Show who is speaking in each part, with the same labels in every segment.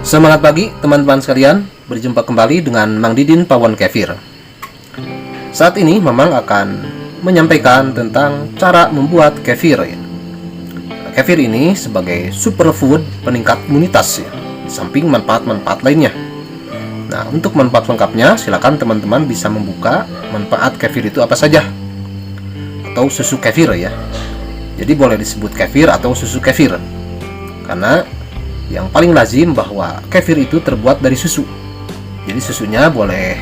Speaker 1: Semangat pagi teman-teman sekalian, berjumpa kembali dengan Mang Didin Pawon Kefir. Saat ini Mamang akan menyampaikan tentang cara membuat kefir ya. Kefir ini sebagai superfood peningkat imunitas ya, di samping manfaat-manfaat lainnya. Nah, untuk manfaat lengkapnya silakan teman-teman bisa membuka manfaat kefir itu apa saja, atau susu kefir ya. Jadi boleh disebut kefir atau susu kefir, karena yang paling lazim bahwa kefir itu terbuat dari susu. Jadi susunya boleh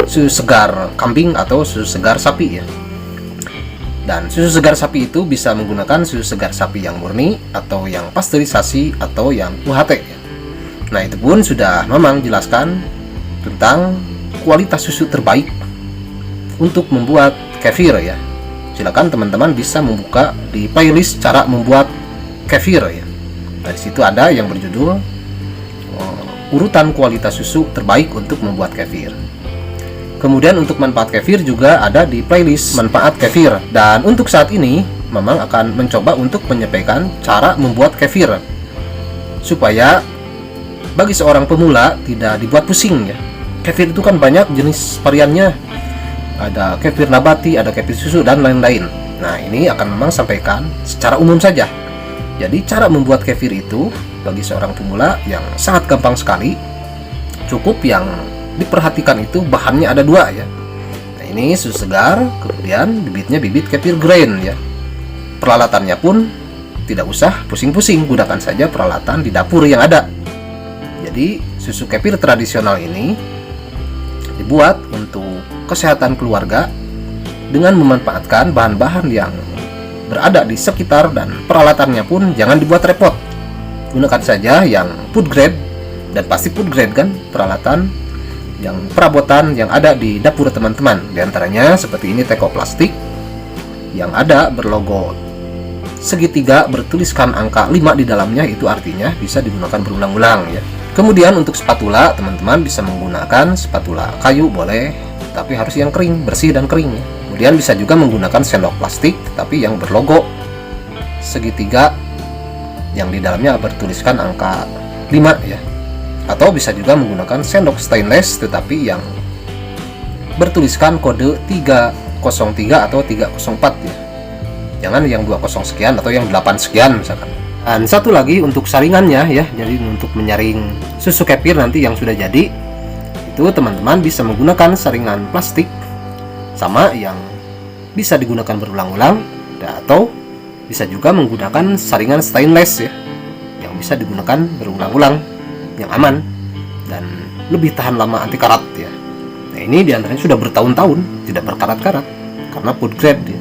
Speaker 1: susu segar kambing atau susu segar sapi ya. Dan susu segar sapi itu bisa menggunakan susu segar sapi yang murni, atau yang pasteurisasi, atau yang UHT ya. Nah, itu pun sudah Mamang jelaskan tentang kualitas susu terbaik untuk membuat kefir ya. Silakan teman-teman bisa membuka di playlist cara membuat kefir ya. Nah, di situ ada yang berjudul urutan kualitas susu terbaik untuk membuat kefir. Kemudian untuk manfaat kefir juga ada di playlist manfaat kefir. Dan untuk saat ini Mamang akan mencoba untuk menyampaikan cara membuat kefir, supaya bagi seorang pemula tidak dibuat pusing ya. Kefir itu kan banyak jenis variannya. Ada kefir nabati, ada kefir susu, dan lain-lain. Nah, ini akan Mamang sampaikan secara umum saja. Jadi cara membuat kefir itu bagi seorang pemula yang sangat gampang sekali. Cukup yang diperhatikan itu bahannya ada dua ya. Nah, ini susu segar, kemudian bibitnya bibit kefir grain ya. Peralatannya pun tidak usah pusing-pusing, gunakan saja peralatan di dapur yang ada. Jadi susu kefir tradisional ini dibuat untuk kesehatan keluarga dengan memanfaatkan bahan-bahan yang berada di sekitar, dan peralatannya pun jangan dibuat repot. Gunakan saja yang food grade, dan pasti food grade kan peralatan yang perabotan yang ada di dapur teman-teman. Di antaranya seperti ini teko plastik yang ada berlogo segitiga bertuliskan angka 5 di dalamnya, itu artinya bisa digunakan berulang-ulang ya. Kemudian untuk spatula, teman-teman bisa menggunakan spatula kayu boleh, tapi harus yang kering, bersih dan kering ya. Kemudian bisa juga menggunakan sendok plastik tapi yang berlogo segitiga yang di dalamnya bertuliskan angka 5 ya. Atau bisa juga menggunakan sendok stainless tetapi yang bertuliskan kode 303 atau 304 ya. Jangan yang 20 sekian atau yang 8 sekian misalkan. Dan satu lagi untuk saringannya ya. Jadi untuk menyaring susu kefir nanti yang sudah jadi, itu teman-teman bisa menggunakan saringan plastik sama yang bisa digunakan berulang-ulang, atau bisa juga menggunakan saringan stainless ya, yang bisa digunakan berulang-ulang, yang aman dan lebih tahan lama anti karat ya. Nah, ini diantaranya sudah bertahun-tahun tidak berkarat-karat karena food grade ya,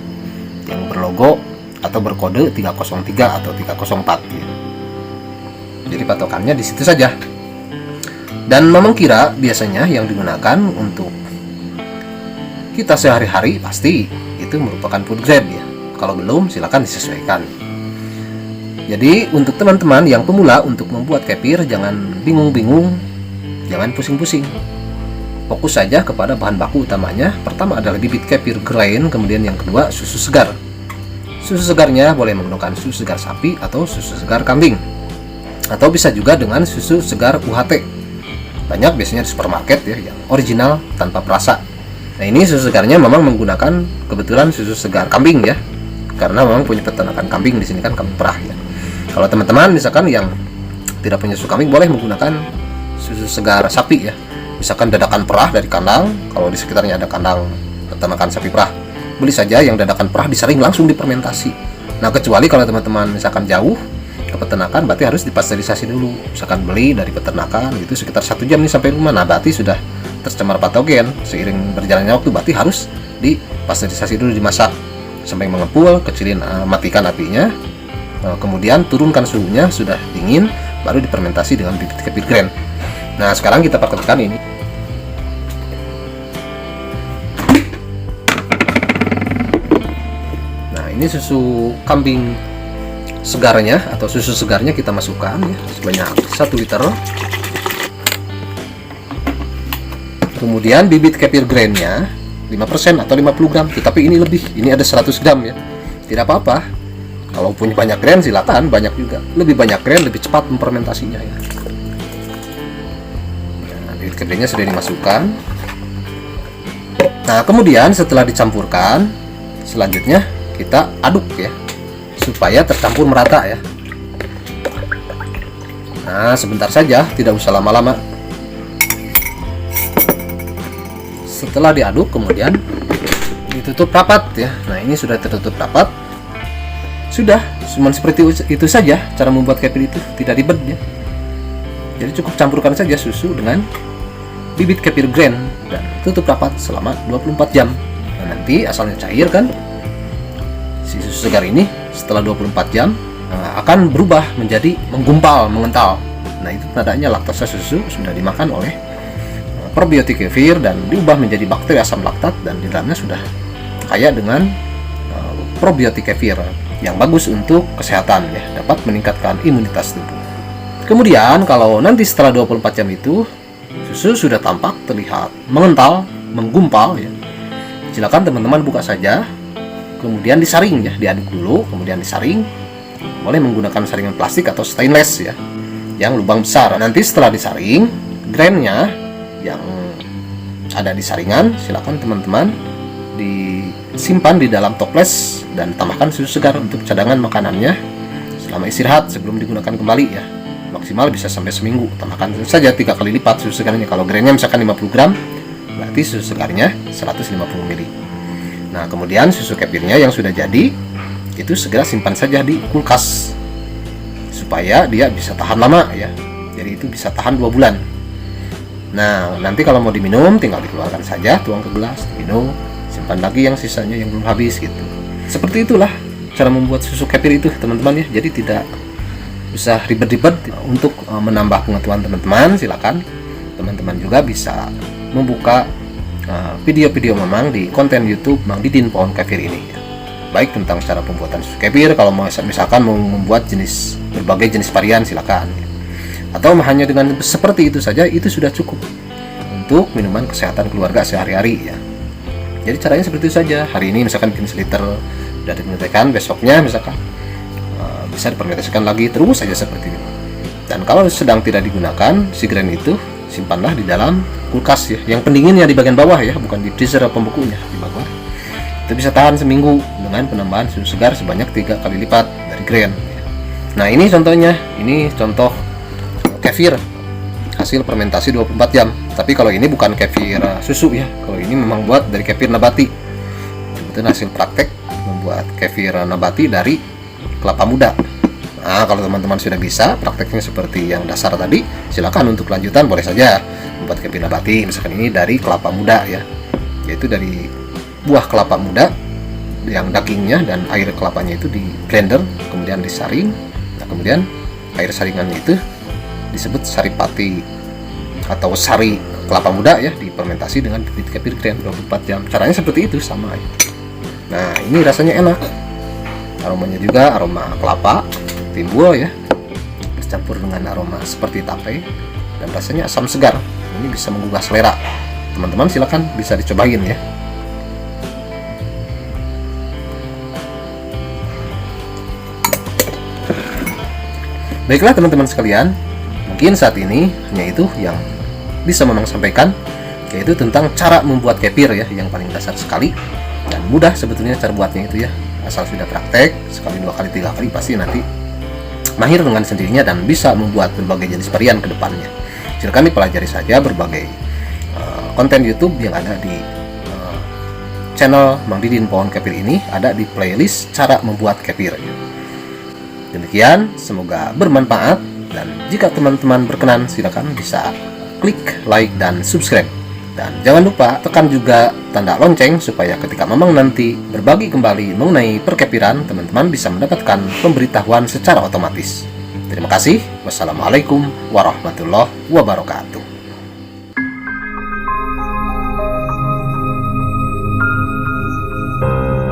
Speaker 1: yang berlogo atau berkode 303 atau 304 ya. Jadi patokannya di situ saja. Dan Mamang kira biasanya yang digunakan untuk kita sehari-hari pasti itu merupakan food grade ya. Kalau belum silakan disesuaikan. Jadi untuk teman-teman yang pemula untuk membuat kefir, jangan bingung-bingung, jangan pusing-pusing. Fokus saja kepada bahan baku utamanya. Pertama adalah bibit kefir grain, kemudian yang kedua susu segar. Susu segarnya boleh menggunakan susu segar sapi atau susu segar kambing, atau bisa juga dengan susu segar UHT. Banyak biasanya di supermarket ya yang original tanpa perasa. Nah, ini susu segarnya memang menggunakan kebetulan susu segar kambing ya, karena memang punya peternakan kambing di sini kan, kambing perah ya. Kalau teman-teman misalkan yang tidak punya susu kambing, boleh menggunakan susu segar sapi ya. Misalkan dadakan perah dari kandang, kalau di sekitarnya ada kandang peternakan sapi perah, beli saja yang dadakan perah, disaring langsung difermentasi. Nah, kecuali kalau teman-teman misalkan jauh ke peternakan, berarti harus dipasteurisasi dulu. Misalkan beli dari peternakan itu sekitar 1 jam nih sampai rumah, nah berarti sudah tercemar patogen. Seiring berjalannya waktu berarti harus dipasteurisasi dulu, dimasak sampai mengepul, kecilin, matikan apinya, kemudian turunkan suhunya, sudah dingin baru difermentasi dengan bibit kefir grain. Nah, sekarang kita praktekkan ini. Nah, ini susu kambing segarnya atau susu segarnya kita masukkan ya, sebanyak 1 liter. Kemudian bibit kefir grainnya 5% atau 50 gram, tetapi ini lebih, ini ada 100 gram ya. Tidak apa-apa, kalau punya banyak grain silakan banyak juga, lebih banyak grain lebih cepat memfermentasinya ya. kefirnya sudah dimasukkan. Nah, kemudian setelah dicampurkan, selanjutnya kita aduk ya, supaya tercampur merata ya. Nah, sebentar saja, tidak usah lama-lama. Setelah diaduk, kemudian ditutup rapat ya. Nah, ini sudah tertutup rapat. Sudah, cuma seperti itu saja cara membuat kefir itu, tidak ribet ya. Jadi cukup campurkan saja susu dengan bibit kefir grand dan tutup rapat selama 24 jam. Nah, nanti asalnya cair kan, si susu segar ini setelah 24 jam akan berubah menjadi menggumpal, mengental. Nah, itu tandanya laktasa susu sudah dimakan oleh probiotik kefir dan diubah menjadi bakteri asam laktat, dan di dalamnya sudah kaya dengan probiotik kefir yang bagus untuk kesehatan ya, dapat meningkatkan imunitas tubuh. Kemudian kalau nanti setelah 24 jam itu susu sudah tampak terlihat mengental, menggumpal ya, silakan teman-teman buka saja, kemudian disaring ya, diaduk dulu, kemudian disaring. Boleh menggunakan saringan plastik atau stainless ya, yang lubang besar. Nanti setelah disaring, grainnya yang ada di saringan silakan teman-teman disimpan di dalam toples dan tambahkan susu segar untuk cadangan makanannya selama istirahat sebelum digunakan kembali ya. Maksimal bisa sampai seminggu. Tambahkan saja 3 kali lipat susu segarnya. Kalau grainnya misalkan 50 gram, berarti susu segarnya 150 ml. Nah, kemudian susu kefirnya yang sudah jadi itu segera simpan saja di kulkas supaya dia bisa tahan lama ya. Jadi itu bisa tahan 2 bulan. Nah, nanti kalau mau diminum tinggal dikeluarkan saja, tuang ke gelas, minum, simpan lagi yang sisanya yang belum habis gitu. Seperti itulah cara membuat susu kefir itu teman-teman ya. Jadi tidak usah ribet-ribet. Untuk menambah pengetahuan teman-teman, silakan teman-teman juga bisa membuka video-video Mamang di konten YouTube Mang Didin Pohon Kefir ini ya. Baik tentang cara pembuatan susu kefir, kalau mau misalkan mau membuat berbagai jenis varian silakan ya. Atau hanya dengan seperti itu saja, itu sudah cukup untuk minuman kesehatan keluarga sehari-hari ya. Jadi caranya seperti itu saja. Hari ini misalkan bikin seliter, sudah dimintakan, besoknya misalkan bisa dipermentasikan lagi, terus saja seperti itu. Dan kalau sedang tidak digunakan, si grain itu simpanlah di dalam kulkas ya, yang pendinginnya di bagian bawah ya, bukan di freezer pembekunya di bawah. Itu bisa tahan seminggu dengan penambahan susu segar sebanyak 3 kali lipat dari grain ya. Nah, ini contohnya, ini contoh kefir hasil fermentasi 24 jam. Tapi kalau ini bukan kefir susu ya, kalau ini memang buat dari kefir nabati. Itu hasil praktek membuat kefir nabati dari kelapa muda. Nah, kalau teman-teman sudah bisa prakteknya seperti yang dasar tadi, silakan untuk lanjutan boleh saja membuat kefir nabati. Misalkan ini dari kelapa muda ya, yaitu dari buah kelapa muda yang dagingnya dan air kelapanya itu di blender kemudian disaring. Nah, kemudian air saringannya itu disebut saripati atau sari kelapa muda ya, difermentasi dengan bibit kefir grain 24 jam. Caranya seperti itu sama ya. Nah, ini rasanya enak. Aromanya juga aroma kelapa timbul ya, bercampur dengan aroma seperti tape, dan rasanya asam segar. Ini bisa menggugah selera. Teman-teman silakan bisa dicobain ya. Baiklah teman-teman sekalian, mungkin saat ini hanya itu yang bisa Mamang sampaikan, yaitu tentang cara membuat kefir ya, yang paling dasar sekali dan mudah sebetulnya cara buatnya itu ya. Asal sudah praktek sekali, 2 kali, 3 kali, pasti nanti mahir dengan sendirinya dan bisa membuat berbagai jenis varian ke depannya. Silakan dipelajari saja berbagai konten YouTube yang ada di channel Mang Didin Pohon Kefir ini, ada di playlist cara membuat kefir. Demikian, semoga bermanfaat, dan jika teman-teman berkenan silakan bisa klik like dan subscribe, dan jangan lupa tekan juga tanda lonceng supaya ketika Mamang nanti berbagi kembali mengenai perkefiran, teman-teman bisa mendapatkan pemberitahuan secara otomatis. Terima kasih. Wassalamualaikum warahmatullahi wabarakatuh.